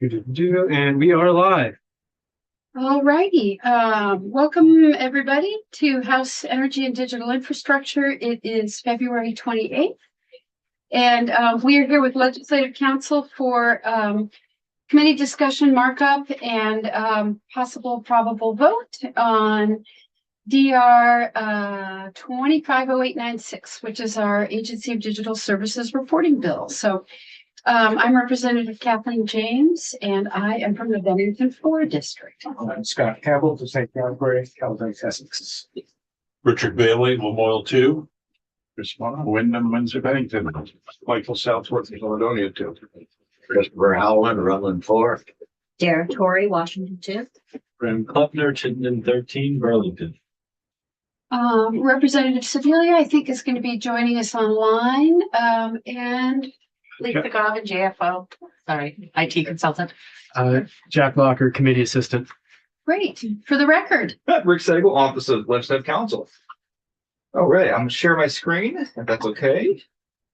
And we are live. All righty. Welcome everybody to House Energy and Digital Infrastructure. It is February 28th. And we are here with Legislative Council for committee discussion markup and possible probable vote on DR 250896, which is our Agency of Digital Services reporting bill. So I'm Representative Kathleen James, and I am from the Bennington 4 District. I'm Scott Campbell to St. Calgary, Calgary, Essex. Richard Bailey, Memorial 2. Chris Mono. Wyndham, Windsor, Bennington. Michael Southworth, Caledonia 2. Christopher Howland, Rutland 4. Dara Torrey, Washington 2. Graham Kleppner, Chittenden 13, Burlington. Representative Sedalia, I think, is going to be joining us online, and Lisa Govan, JFO, sorry, IT consultant. Jack Locker, Committee Assistant. great. For the record, Rick Sagal, Office of Legislative Counsel. All right, I'm gonna share my screen, if that's okay,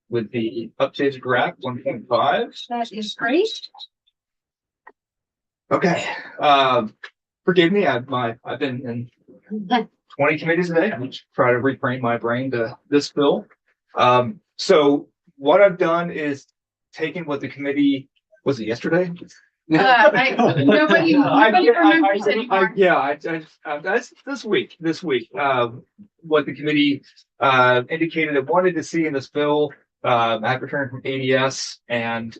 with the updated draft 1.5. that is great. Okay, forgive me, I've been in 20 committees today. I'm just trying to reframe my brain to this bill. So what I've done is taken what the committee, was it yesterday? Nobody remembers anymore. That's this week. What the committee indicated it wanted to see in this bill, I've returned from ADS and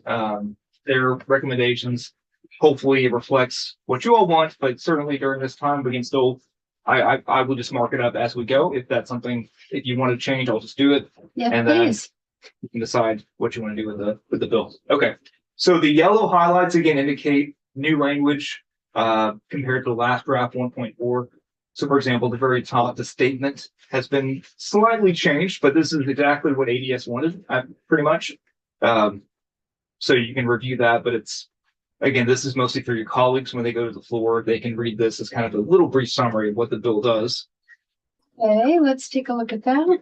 their recommendations. Hopefully it reflects what you all want, but certainly during this time we can still. I will just mark it up as we go. If that's something, if you want to change, I'll just do it. Yeah, And then please. you can decide what you want to do with the bill. Okay. So the yellow highlights again indicate new language compared to the last draft 1.4. So for example, the very top, the statement has been slightly changed, but this is exactly what ADS wanted, pretty much. So you can review that, but it's, again, this is mostly for your colleagues when they go to the floor. They can read this as kind of a little brief summary of what the bill does. Okay, let's take a look at that.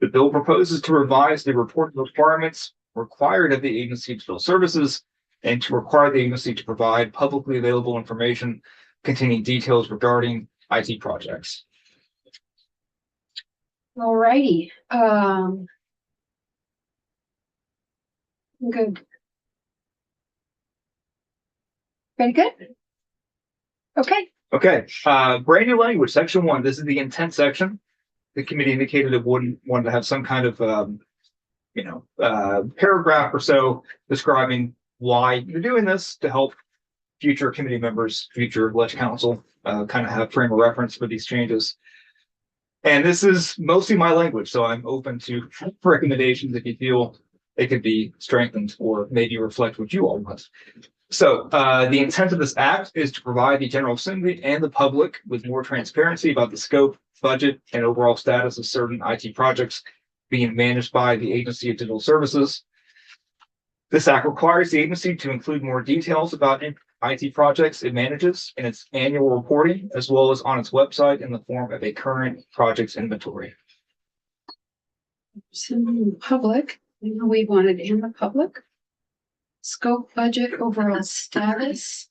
The bill proposes to revise the reporting requirements required of the Agency of Digital Services and to require the agency to provide publicly available information containing details regarding IT projects. All righty. Good. Very good. Okay. Okay, brand new language, section 1. This is the intent section. The committee indicated it wanted to have some kind of, paragraph or so describing why you're doing this to help future committee members, future leg council, kind of have frame of reference for these changes. And this is mostly my language, so I'm open to recommendations if you feel it could be strengthened or maybe reflect what you all want. So the intent of this act is to provide the General Assembly and the public with more transparency about the scope, budget, and overall status of certain IT projects being managed by the Agency of Digital Services. This act requires the agency to include more details about IT projects it manages in its annual reporting, as well as on its website in the form of a current projects inventory. So in the public, we wanted in the public. Scope, budget, overall status.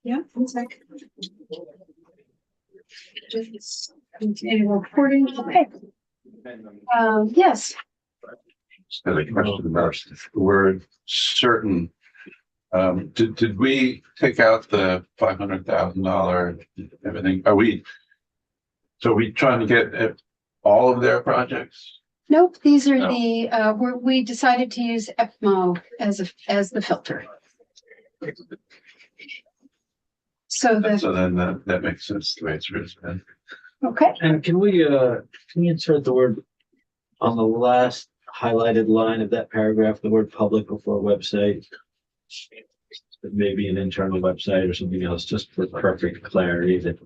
Yeah, one sec. Just continue reporting. Okay. Yes. Just had a question about the word certain. Did we take out the $500,000 everything? Are we trying to get at all of their projects? Nope. These are No. the we decided to use EPMO as the filter. So then that makes sense the way it's written. okay. And can we insert the word on the last highlighted line of that paragraph, the word public before website? Maybe an internal website or something else, just for perfect clarity that.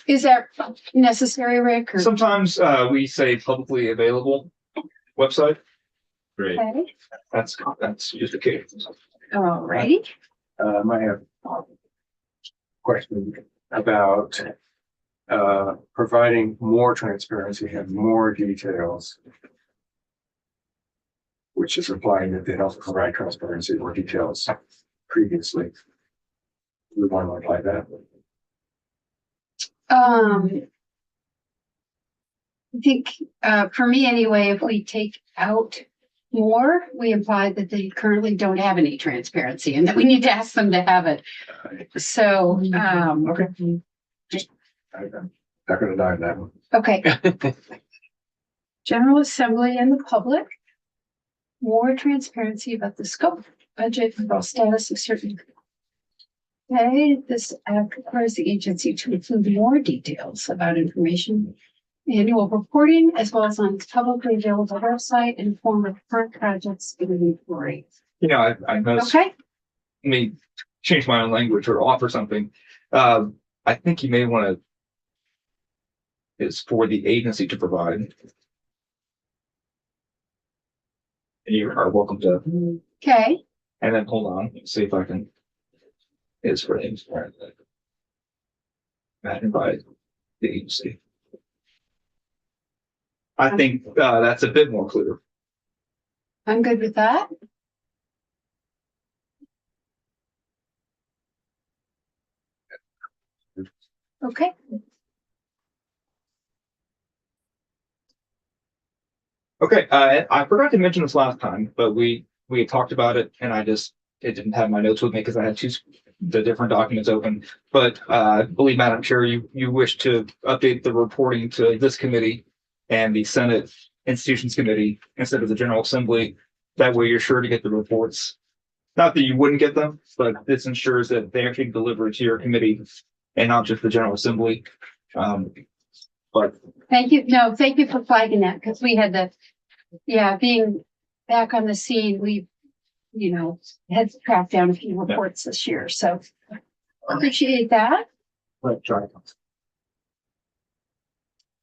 Is that necessary, Rick? Or? Sometimes we say publicly available website. Great. Okay. That's just the case. All righty. I have a question about providing more transparency and more details. which is implying that they don't provide transparency or details previously. We want to apply that. I think, for me anyway, if we take out more, we imply that they currently don't have any transparency and that we need to ask them to have it. So, Okay. I'm not gonna die on that one. okay. General Assembly and the public. More transparency about the scope, budget, and status of certain. Okay, this act requires the agency to include more details about information, annual reporting, as well as on its publicly available website and form of current projects in inventory. You know, I noticed, Okay, let me change my own language or offer something. I think you may want to, is for the agency to provide. And you are welcome to, okay, and then hold on, let's see if I can, is for things. Imagine by the agency. I think, that's a bit more clear. I'm good with that. Okay, Okay, I forgot to mention this last time, but we had talked about it and it didn't have my notes with me because I had the different documents open. But I believe, Madam Chair, you wish to update the reporting to this committee and the Senate Institutions Committee instead of the General Assembly. That way you're sure to get the reports. Not that you wouldn't get them, but this ensures that they actually deliver to your committee and not just the General Assembly. But thank you. No, thank you for flagging that because we had being back on the scene, we, had to track down a few reports this year. So appreciate that. Let try.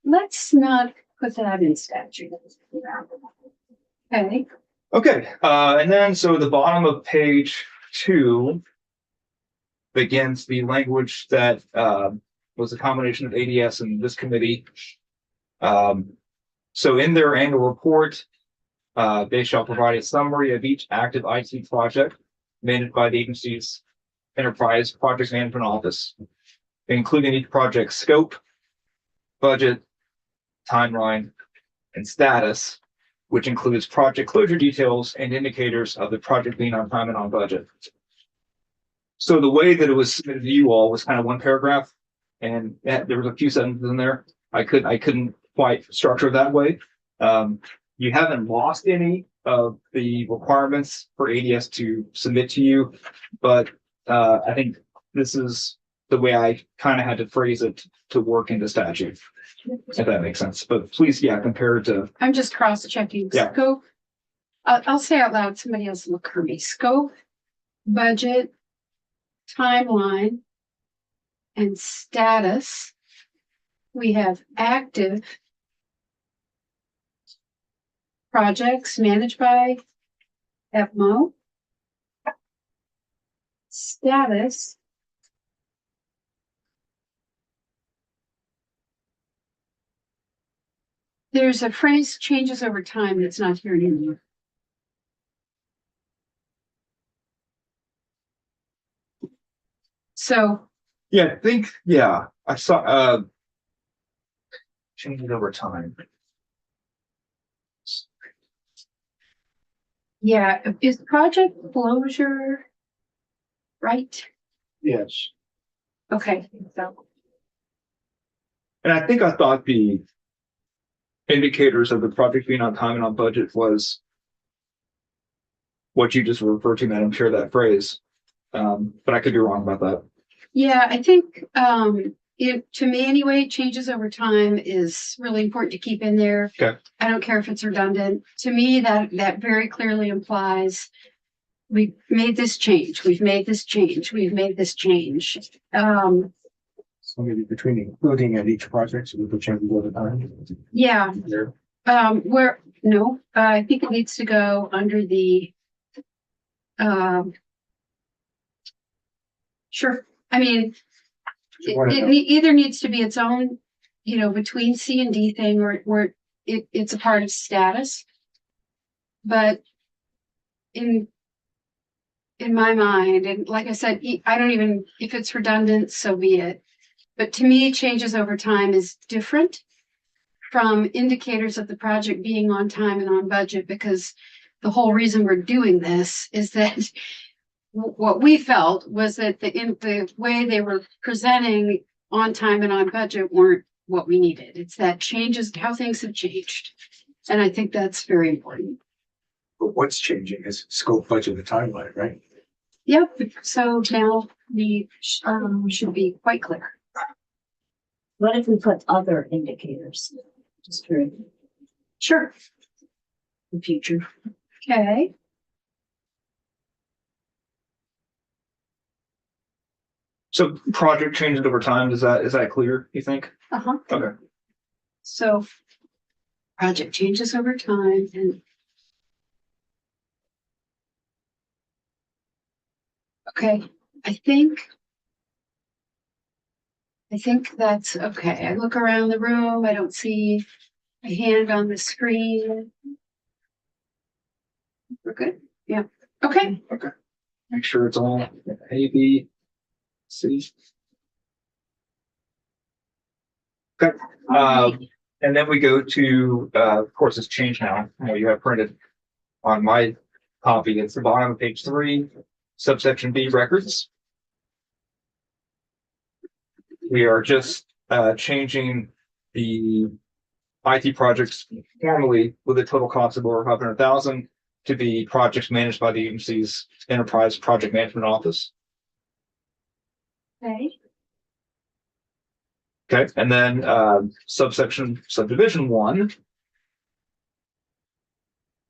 Let's not put that in statute. Okay, okay, and then so the bottom of page 2 begins the language that was a combination of ADS and this committee. So in their annual report, they shall provide a summary of each active IT project managed by the agency's Enterprise Project Management Office, including each project's scope, budget, timeline, and status, which includes project closure details and indicators of the project being on time and on budget. So the way that it was submitted to you all was kind of one paragraph, and there was a few sentences in there. I couldn't quite structure it that way. You haven't lost any of the requirements for ADS to submit to you, but I think this is the way I kind of had to phrase it to work into statute, if that makes sense. But please, compare it to. I'm just cross-checking Yeah. scope. I'll say out loud, somebody else will look for me. Scope, budget, timeline, and status. We have active projects managed by EPMO. Status. There's a phrase changes over time that's not here anymore. So, I think, I saw, change it over time. is project closure right? Yes. Okay, so, And I think I thought the indicators of the project being on time and on budget was what you just referred to, Madam Chair, that phrase. But I could be wrong about that. I think, to me anyway, changes over time is really important to keep in there. Okay. I don't care if it's redundant. To me, that very clearly implies we've made this change, we've made this change, we've made this change. So maybe between including at each project, so we could change it over time. Yeah, There. I think it needs to go under the, sure, I mean, it either needs to be its own, between C and D thing, or it's a part of status. But in my mind, and like I said, I don't even, if it's redundant, so be it. But to me, changes over time is different from indicators of the project being on time and on budget, because the whole reason we're doing this is that what we felt was that in the way they were presenting on time and on budget weren't what we needed. It's that changes, how things have changed. And I think that's very important. But what's changing is scope, budget, and timeline, right? Yep, so now we should be quite clear. What if we put other indicators? Just for Sure. the future. Okay. So project changes over time, is that clear, you think? Uh-huh. Okay. So project changes over time and okay, I think that's okay. I look around the room, I don't see a hand on the screen. We're good? Yeah. Okay. Make sure it's all A, B, C. Okay, and then we go to, of course, it's changed now, from what you have printed on my copy. It's the bottom of page 3, subsection B, records. We are just changing the IT projects formally with a total cost of over 500,000 to be projects managed by the agency's enterprise project management office. Okay. Okay, and then subdivision 1.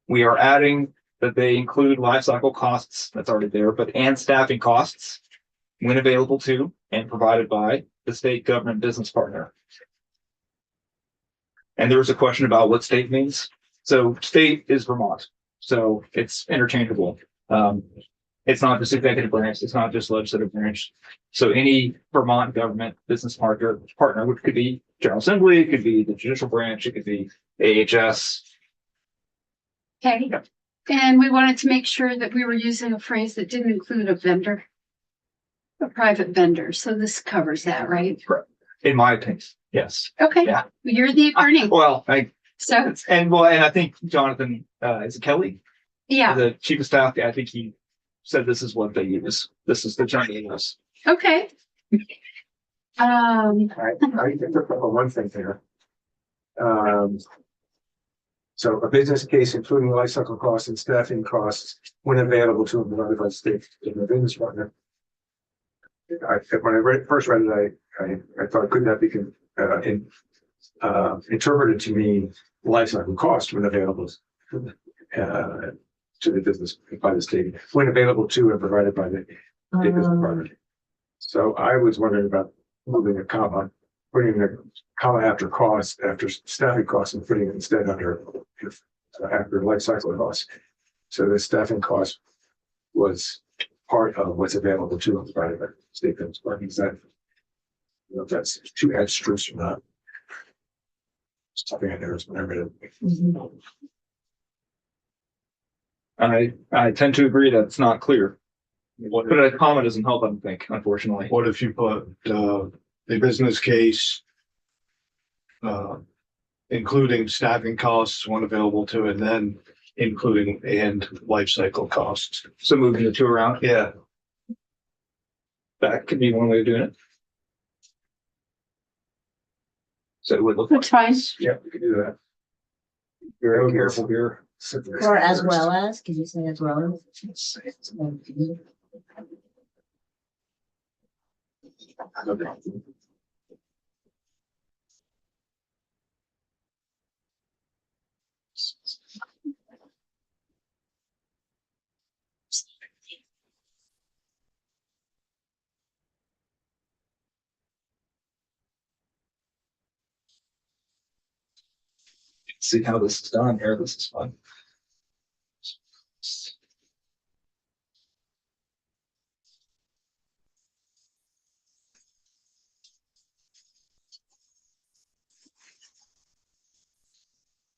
We are adding that they include life cycle costs, that's already there, but and staffing costs when available to and provided by the state government business partner. And there was a question about what state means. So state is Vermont, so it's interchangeable. It's not just executive branch, it's not just legislative branch. So any Vermont government business partner, which could be General Assembly, it could be the judicial branch, it could be AHS. Okay. And we wanted to make sure that we were using a phrase that didn't include a vendor, a private vendor. So this covers that, right? In my opinion, yes. Okay. Yeah. You're the attorney. Well, So, and I think Jonathan, is it Kelly? yeah. The chief of staff, I think he said this is what they use. This is the term they use. Okay. I think one thing there. So a business case, including life cycle costs and staffing costs, when available to and provided by the state in the business partner. When I first read it, I thought, couldn't that be interpreted to mean life cycle cost when available to the business by the state, when available to and provided by the business partner. So I was wondering about moving a comma, putting a comma after cost, after staffing costs, and putting it instead under after life cycle costs. So the staffing cost was part of what's available to and provided by the state business partner. Is that, I don't know if that's too abstruse or not. Something I noticed when I read it. I tend to agree that it's not clear. But a comma doesn't help, I think, unfortunately. What if you put, the business case, including staffing costs when available to, and then including and life cycle costs? So moving the two around, Yeah. that could be one way of doing it. So it would look like, That's fine. Yeah, we could do that. very careful here. Or as well as, can you say as well as? See how this is done here. This is fun.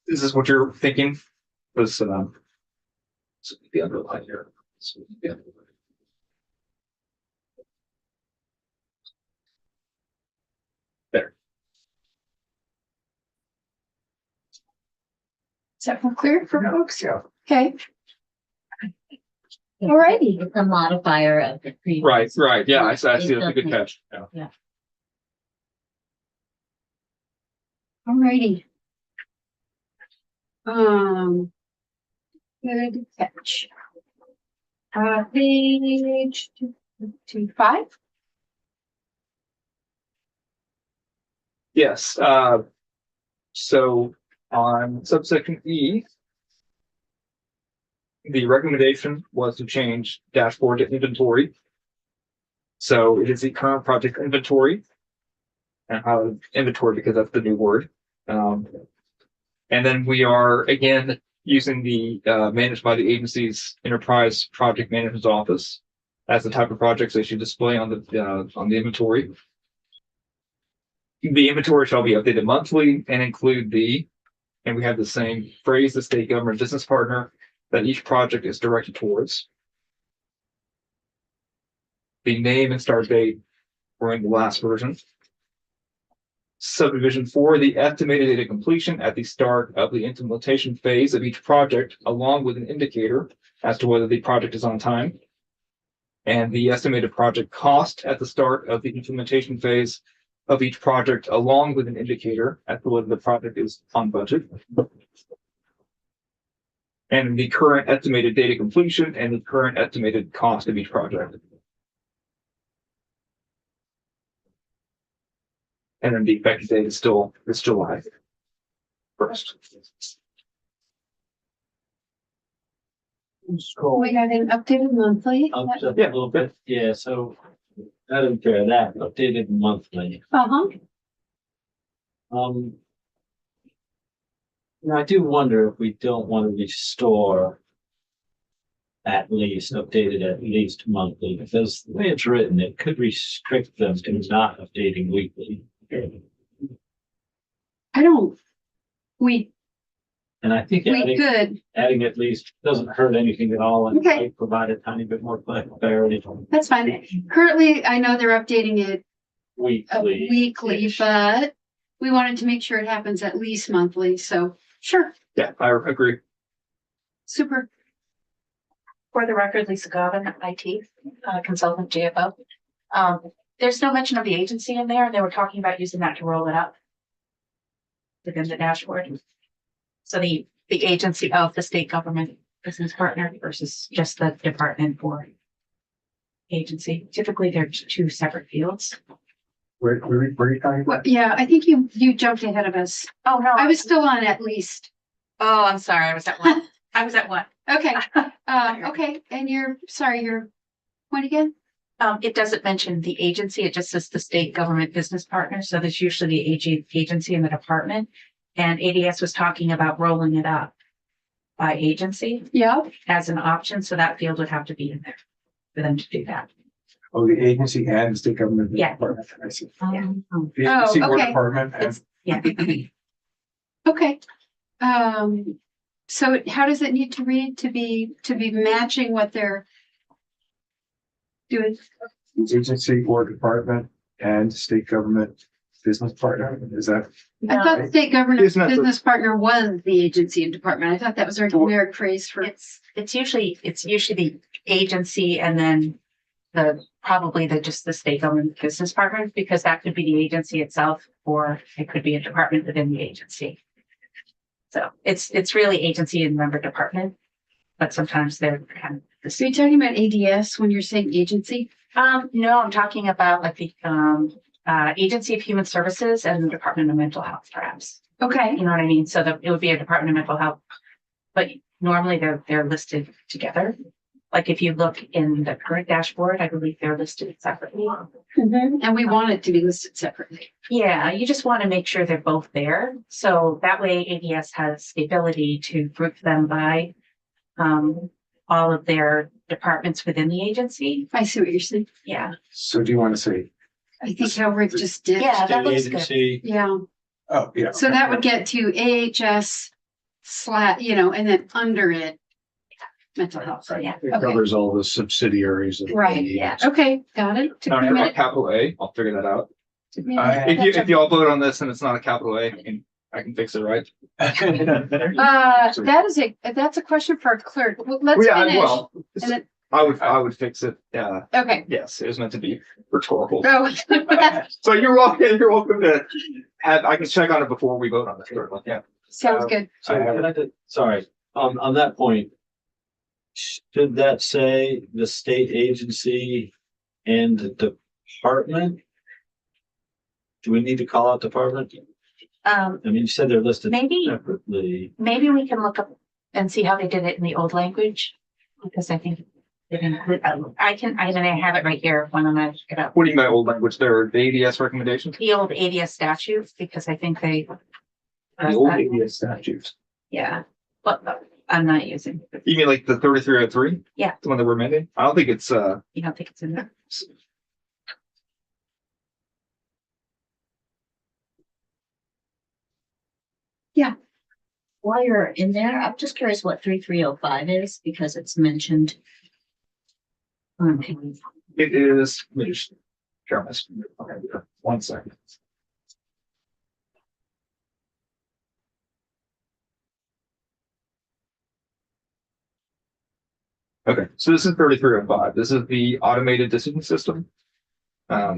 Is this what you're thinking? Was So the underline here. So, yeah. There. Is that more clear for folks? Yeah. Okay, alrighty. It's a modifier of the previous. Right. Yeah, I see. That's a good catch. Yeah. Alrighty. Good catch. Page 225. Yes, so on subsection E, the recommendation was to change dashboard to inventory. So it is the current project inventory. And inventory because that's the new word. And then we are again using the managed by the agency's enterprise project management office as the type of projects they should display on the inventory. The inventory shall be updated monthly and include and we have the same phrase, the state government business partner that each project is directed towards. The name and start date were in the last version. Subdivision 4, the estimated date of completion at the start of the implementation phase of each project, along with an indicator as to whether the project is on time. And the estimated project cost at the start of the implementation phase of each project, along with an indicator as to whether the project is on budget. And the current estimated date of completion and the current estimated cost of each project. And then the effective date is still live. First. We got an updated monthly. Up just a little bit, yeah, so I don't care that, updated monthly. Uh-huh. I do wonder if we don't want to restore at least, updated at least monthly, because the way it's written, it could restrict them to not updating weekly. And I think We could, adding at least doesn't hurt anything at all and Okay. might provide a tiny bit more clarity that's fine. Currently, I know they're updating it weekly. weekly, but we wanted to make sure it happens at least monthly, so sure, Yeah, I agree. super. For the record, Lisa Godin, IT consultant, GFO. There's no mention of the agency in there, and they were talking about using that to roll it up within the dashboard. So the agency of the state government business partner versus just the department or agency. Typically, they're two separate fields. Where are you talking Well, about? yeah, I think you jumped ahead of us. Oh, no. I was still on at least. Oh, I'm sorry. I was at one. I was at one. Okay, okay, and your point again? It doesn't mention the agency. It just says the state government business partner. So there's usually the agency and the department. And ADS was talking about rolling it up by agency Yeah, as an option. So that field would have to be in there for them to do that. Oh, the agency and the state government. Yeah. Department, I see. Oh, The agency or okay. department and It's, yeah. okay. So how does it need to read to be matching what they're doing? agency or department and state government business partner, is that? I thought state government Isn't that the- business partner was the agency and department. I thought that was our generic phrase for. It's usually the agency and then probably just the state government business partner, because that could be the agency itself, or it could be a department within the agency. So it's really agency and member department, but sometimes they're kind of the So you're same. talking about ADS when you're saying agency? No, I'm talking about like the Agency of Human Services and the Department of Mental Health, perhaps. Okay, You know what I mean? So it would be a Department of Mental Health, but normally they're listed together. Like if you look in the current dashboard, I believe they're listed separately. and we want it to be listed separately. Yeah, you just want to make sure they're both there. So that way ADS has the ability to group them by all of their departments within the agency. I see what you're saying. Yeah. So do you want to say, I think how Rick just did. Yeah, that State looks good. agency, Yeah, oh, yeah. so that would get to AHS / and then under it, mental health. So, yeah. It Okay. covers all the subsidiaries. of the Right, agency. Okay, got it. Took Not me a minute. capital A, I'll figure that out. Took me a minute. If you all vote on this and it's not a capital A, I can fix it, right? That's a question for our clerk. Well, let's finish. Well, and then- I would fix it. Okay. Yes, it was meant to be rhetorical. Oh, So you're welcome to have, I can check on it before we vote on this. Yeah. sounds good. So, sorry, on that point, should that say the state agency and the department? Do we need to call out department? I mean, you said they're listed Maybe, separately. maybe we can look up and see how they did it in the old language. Because I think they didn't include, I have it right here when I'm gonna look it up. What do you mean by old language? There are the ADS recommendations? The old ADS statutes, because I think they. The old ADS statutes. Yeah, but I'm not using, You mean like the 3303? Yeah. The one that we're amending? I don't think it's, you don't think it's in there? While you're in there, I'm just curious what 3305 is because it's mentioned. Okay. it is, let me just share my screen. Okay, 1 second. Okay, so this is 3305. This is the automated decision system.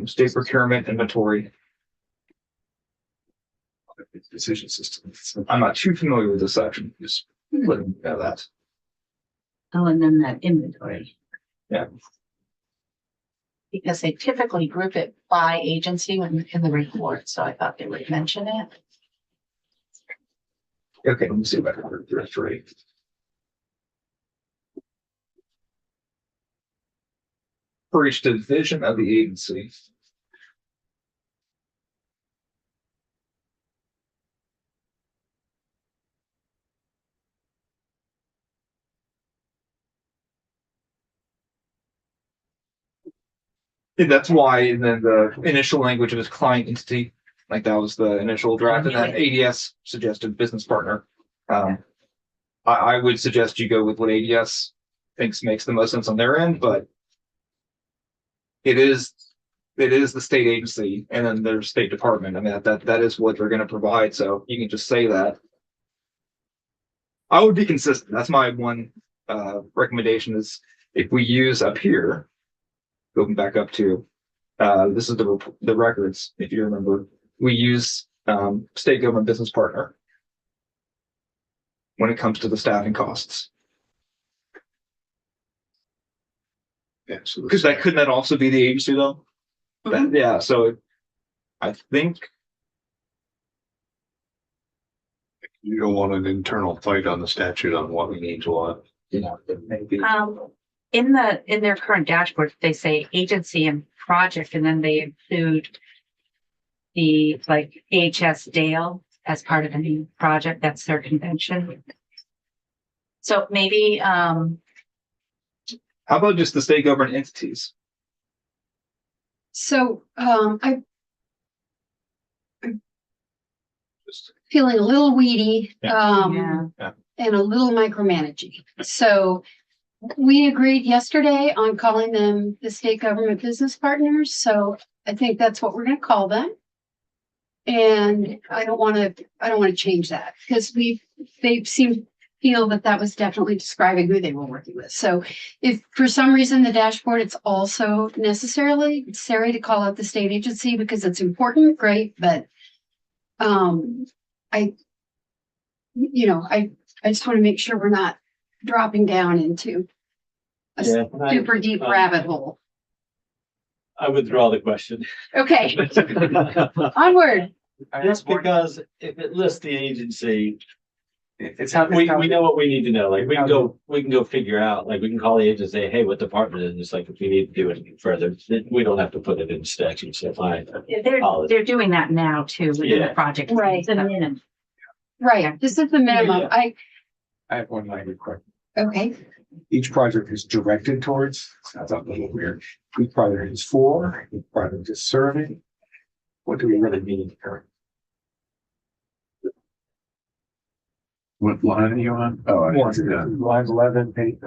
State procurement inventory. Decision system. I'm not too familiar with this section, just letting you know that. Oh, and then that inventory. Because they typically group it by agency in the report, so I thought they would mention it. Okay, let me see if I can read through it right. For each division of the agency. And that's why, and then the initial language of his client entity, like that was the initial draft, and then ADS suggested business partner. I would suggest you go with what ADS thinks makes the most sense on their end, but it is the state agency and then their state department. I mean, that is what they're going to provide. So you can just say that. I would be consistent. That's my one recommendation is if we use up here, going back up to this is the records. If you remember, we use state government business partner when it comes to the staffing costs. Yeah, so Because couldn't that also be the agency though? Yeah, so I think you don't want an internal fight on the statute on what means what. maybe In their current dashboard, they say agency and project, and then they include the like HS Dale as part of a new project. That's their convention. So maybe, how about just the state government entities? So, I'm feeling a little weedy, yeah, and a little micromanaging. So we agreed yesterday on calling them the state government business partners. So I think that's what we're gonna call them. And I don't wanna change that because they feel that was definitely describing who they were working with. So if for some reason the dashboard, it's also necessary to call out the state agency because it's important, great, but I just want to make sure we're not dropping down into a super deep rabbit hole. I withdraw the question. Okay, onward. Just because if it lists the agency, It's how we know what we need to know. Like we can go figure out, like we can call the agency, say, hey, what department is this? Like if we need to do anything further, we don't have to put it in statute. So fine. they're doing that now too within the Yeah. project. Right. It's a minimum. Right, this is the minimum. Yeah. I have one language question. okay. Each project is directed towards, sounds a little weird. Each project is for, each project is serving. What do we really mean here? What line are you on? Oh, I One. see that. Line 11, page,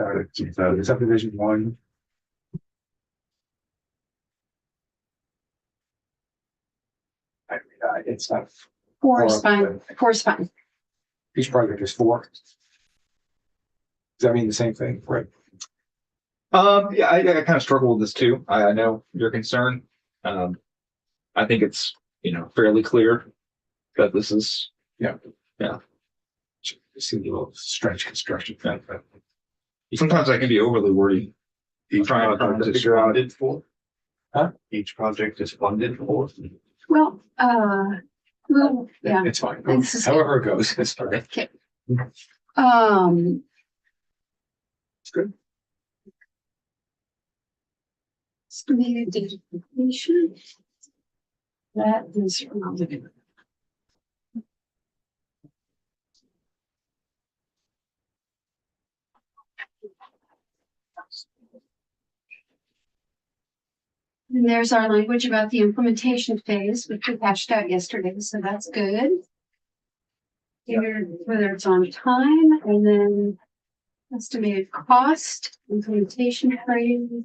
subdivision 1. It's not, Four is fine. Four is fine. each project is 4. Does that mean the same thing, right? Yeah, I kind of struggle with this too. I know your concern. I think it's, fairly clear that this is, It seems a little stretch construction. sometimes I can be overly wordy. Each Trying to project is figure out- funded for? Huh? Each project is funded for? Well, yeah. It's fine. This is- However it goes, it's fine. Okay. It's good. Estimated date of completion. That is from the. And there's our language about the implementation phase, which we hashed out yesterday, so that's good. Here, whether it's on time, and then estimated cost, implementation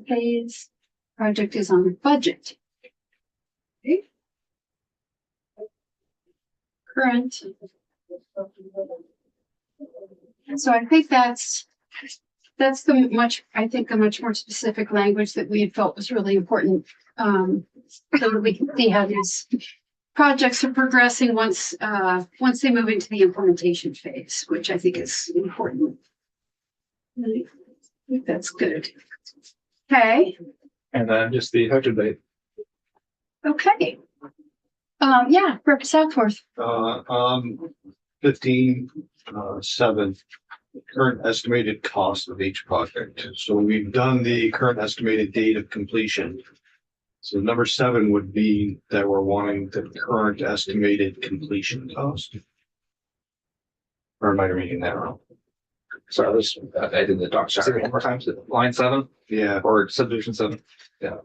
phase, project is on budget. Okay. Current. So I think that's the much more specific language that we had felt was really important. So that we can see how these projects are progressing once they move into the implementation phase, which I think is important. I think that's good. Okay, And then just the effective date. okay. Yeah, Rep. Southworth. 15, 7, current estimated cost of each project. So we've done the current estimated date of completion. So number 7 would be that we're wanting the current estimated completion cost. Or am I reading that wrong? Sorry, I did the doc. Say it one more time. Line 7 Yeah, or subdivision 7. yeah.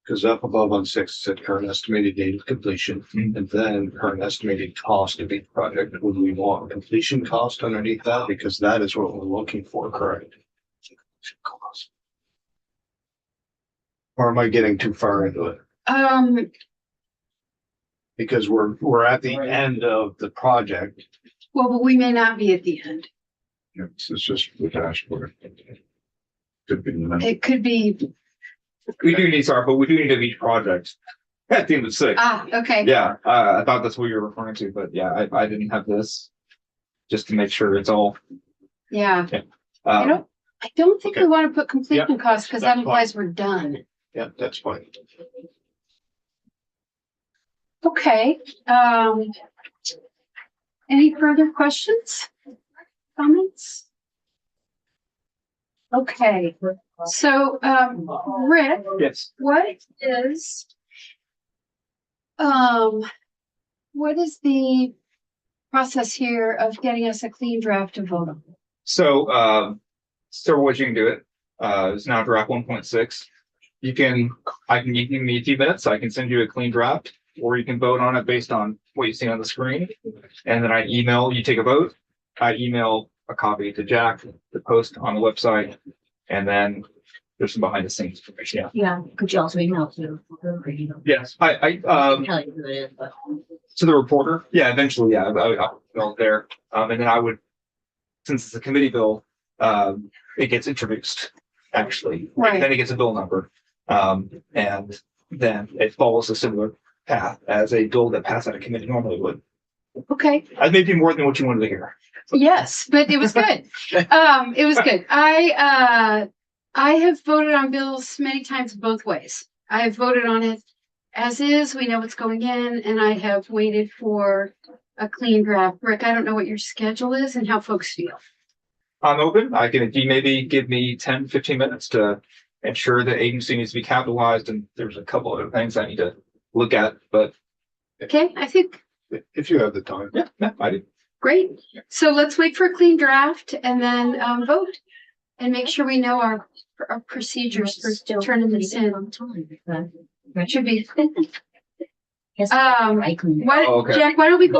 Because up above on 6 said current estimated date of completion, and then current estimated cost of each project. Would we want completion cost underneath that? Because that is what we're looking for, correct? Or am I getting too far into it? Because we're at the end of the project. Well, but we may not be at the end. It's just the dashboard. Could be the number. It could be, We do need each project at the end of 6. okay. Yeah, I thought that's what you were referring to, but yeah, I didn't have this just to make sure it's all. Yeah. Um, I don't think we Okay. want to put completion costs because that that's implies we're done. Yeah, that's fine. Okay, any further questions? Comments? Okay, so, Rick, yes. what is the process here of getting us a clean draft to vote on? So, several ways you can do it. It's now draft 1.6. You can give me a few minutes. I can send you a clean draft, or you can vote on it based on what you see on the screen. And then you take a vote. I email a copy to Jack to post on the website. And then there's some behind the scenes information. Yeah. Yeah, could you also email to? Yes. I Tell you who it is, but. to the reporter. Yeah, eventually. Yeah, I'll go there. And then I would, since it's a committee bill, it gets introduced actually. Right. Then it gets a bill number. And then it follows a similar path as a bill that passed out of committee normally would. Okay, I may be more than what you wanted to hear. yes, but it was good. It was good. I have voted on bills many times both ways. I have voted on it as is, we know what's going in, and I have waited for a clean draft. Rick, I don't know what your schedule is and how folks feel. I'm open. If you maybe give me 10, 15 minutes to ensure the agency needs to be capitalized, and there's a couple other things I need to look at, but Okay, I think, If you have the time. yeah, I do. great. So let's wait for a clean draft and then vote and make sure we know our procedures for turning this in. Should be. Yes. Why, Oh, okay. Jack, why don't we go